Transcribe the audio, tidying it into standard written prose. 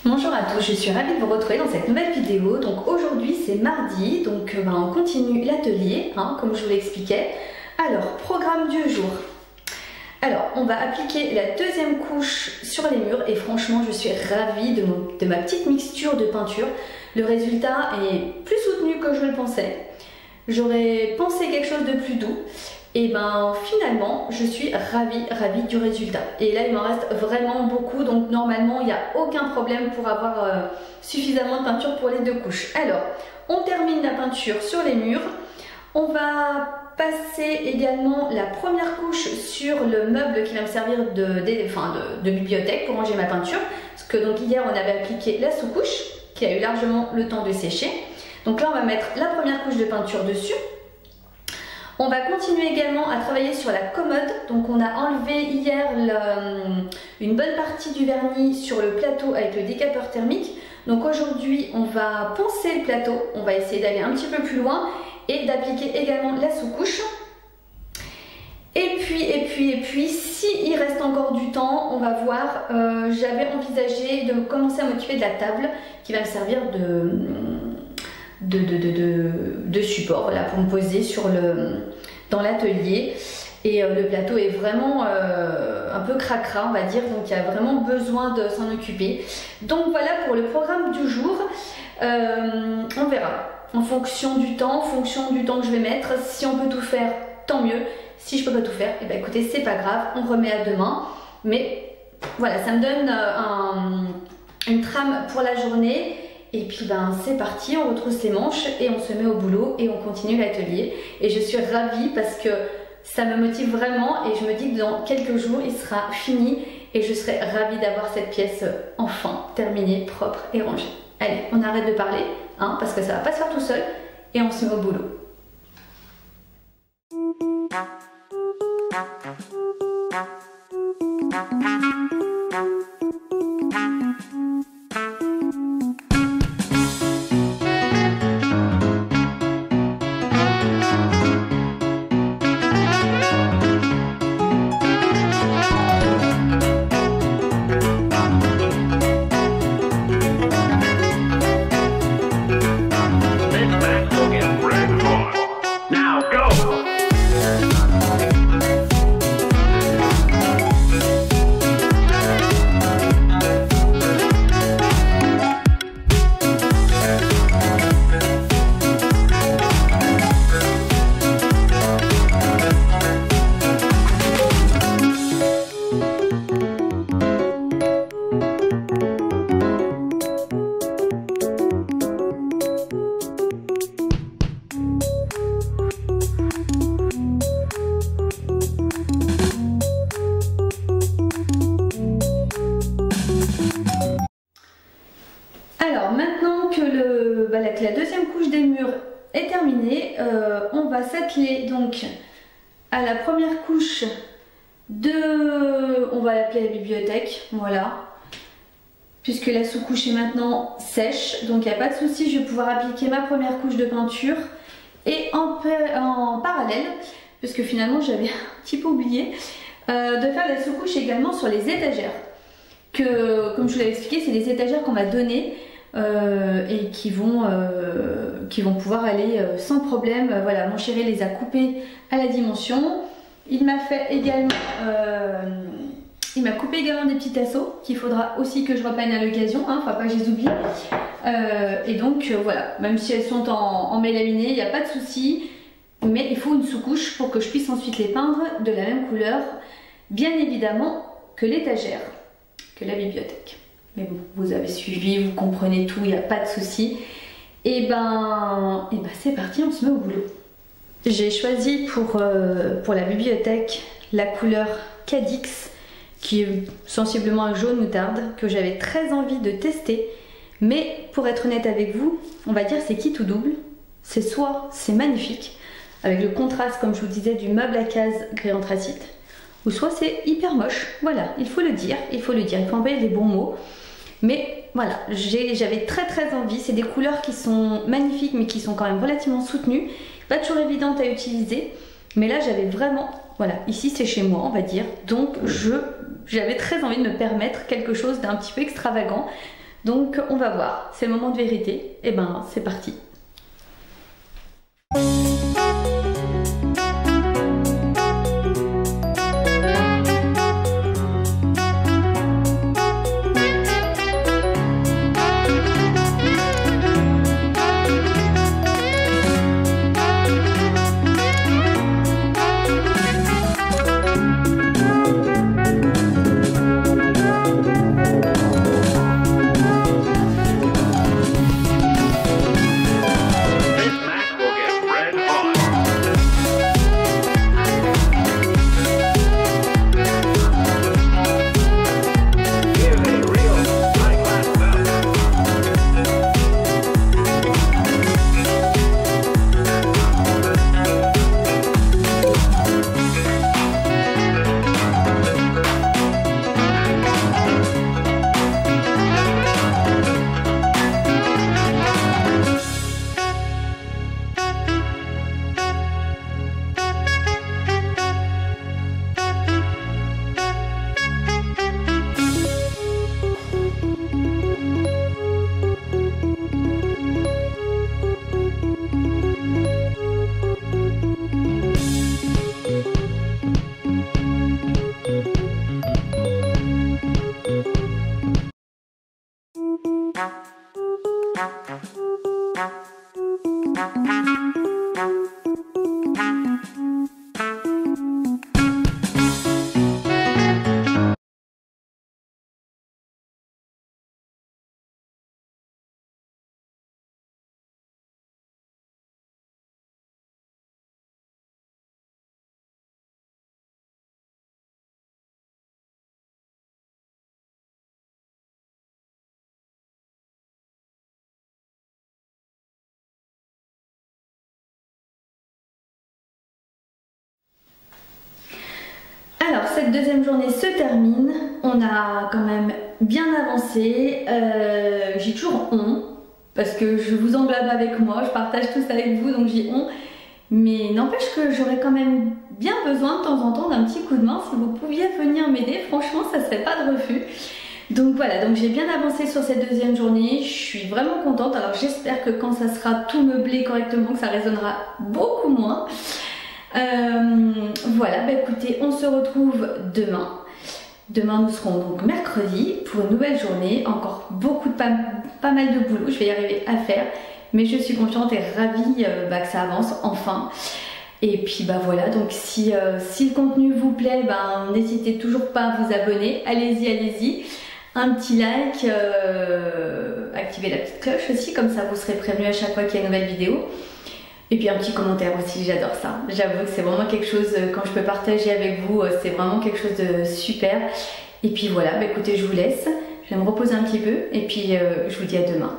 Bonjour à tous, je suis ravie de vous retrouver dans cette nouvelle vidéo. Donc aujourd'hui c'est mardi, donc on continue l'atelier, comme je vous l'expliquais. Alors, programme du jour. Alors, on va appliquer la deuxième couche sur les murs et franchement je suis ravie de ma petite mixture de peinture. Le résultat est plus soutenu que je le pensais. J'aurais pensé quelque chose de plus doux. Et finalement je suis ravie du résultat. Et là il m'en reste vraiment beaucoup, donc normalement il n'y a aucun problème pour avoir suffisamment de peinture pour les deux couches. Alors on termine la peinture sur les murs. On va passer également la première couche sur le meuble qui va me servir de bibliothèque pour ranger ma peinture. Parce que donc hier on avait appliqué la sous-couche qui a eu largement le temps de sécher. Donc là on va mettre la première couche de peinture dessus. On va continuer également à travailler sur la commode. Donc on a enlevé hier une bonne partie du vernis sur le plateau avec le décapeur thermique. Donc aujourd'hui on va poncer le plateau, on va essayer d'aller un petit peu plus loin et d'appliquer également la sous-couche. Et puis, s'il reste encore du temps, on va voir, j'avais envisagé de commencer à m'occuper de la table qui va me servir de support, voilà, pour me poser dans l'atelier. Et le plateau est vraiment un peu cracra, on va dire, donc il y a vraiment besoin de s'en occuper. Donc voilà pour le programme du jour. On verra en fonction du temps que je vais mettre. Si on peut tout faire, tant mieux. Si je peux pas tout faire, et écoutez, c'est pas grave, on remet à demain. Mais voilà, ça me donne une trame pour la journée. Et puis c'est parti, on retrousse les manches et on se met au boulot et on continue l'atelier. Et je suis ravie parce que ça me motive vraiment et je me dis que dans quelques jours il sera fini et je serai ravie d'avoir cette pièce enfin terminée, propre et rangée. Allez, on arrête de parler, parce que ça va pas se faire tout seul et on se met au boulot. Alors maintenant que la deuxième couche des murs est terminée, on va s'atteler donc à la première couche on va l'appeler la bibliothèque, voilà, puisque la sous-couche est maintenant sèche, donc il n'y a pas de souci, je vais pouvoir appliquer ma première couche de peinture et en parallèle, puisque finalement j'avais un petit peu oublié, de faire la sous-couche également sur les étagères, que comme je vous l'avais expliqué, c'est des étagères qu'on m'a données et qui vont pouvoir aller sans problème. Voilà, mon chéri les a coupées à la dimension. Il m'a fait également il m'a coupé également des petits tasseaux qu'il faudra aussi que je repeigne à l'occasion, faut pas que je les oublie. Et donc voilà, même si elles sont en mélaminé, il n'y a pas de souci, mais il faut une sous-couche pour que je puisse ensuite les peindre de la même couleur, bien évidemment, que l'étagère, que la bibliothèque. Mais bon, vous avez suivi, vous comprenez tout, il n'y a pas de souci. Et c'est parti, on se met au boulot. J'ai choisi pour la bibliothèque la couleur Cadix, qui est sensiblement un jaune moutarde, que j'avais très envie de tester. Mais pour être honnête avec vous, on va dire c'est qui tout double. C'est soit c'est magnifique, avec le contraste, comme je vous disais, du meuble à case gris anthracite, ou soit c'est hyper moche. Voilà, il faut le dire, il faut employer les bons mots. Mais voilà, j'avais très envie. C'est des couleurs qui sont magnifiques mais qui sont quand même relativement soutenues, pas toujours évidentes à utiliser, mais là j'avais vraiment, voilà, ici c'est chez moi on va dire, donc j'avais très envie de me permettre quelque chose d'un petit peu extravagant. Donc on va voir, c'est le moment de vérité. Et ben c'est parti. Alors cette deuxième journée se termine, on a quand même bien avancé, j'ai toujours on, parce que je vous englobe avec moi, je partage tout ça avec vous donc j'ai on, mais n'empêche que j'aurais quand même bien besoin de temps en temps d'un petit coup de main, si vous pouviez venir m'aider, franchement ça serait pas de refus. Donc voilà, donc j'ai bien avancé sur cette deuxième journée, je suis vraiment contente, alors j'espère que quand ça sera tout meublé correctement, que ça résonnera beaucoup moins. Voilà, bah écoutez, on se retrouve demain. Demain nous serons donc mercredi pour une nouvelle journée, encore beaucoup de pas mal de boulot, je vais y arriver à faire, mais je suis confiante et ravie que ça avance enfin. Et puis bah voilà, donc si le contenu vous plaît, n'hésitez toujours pas à vous abonner, allez-y, allez-y. Un petit like, activez la petite cloche aussi, comme ça vous serez prévenu à chaque fois qu'il y a une nouvelle vidéo. Et puis un petit commentaire aussi, j'adore ça. J'avoue que c'est vraiment quelque chose, quand je peux partager avec vous, c'est vraiment quelque chose de super. Et puis voilà, bah écoutez, je vous laisse. Je vais me reposer un petit peu et puis je vous dis à demain.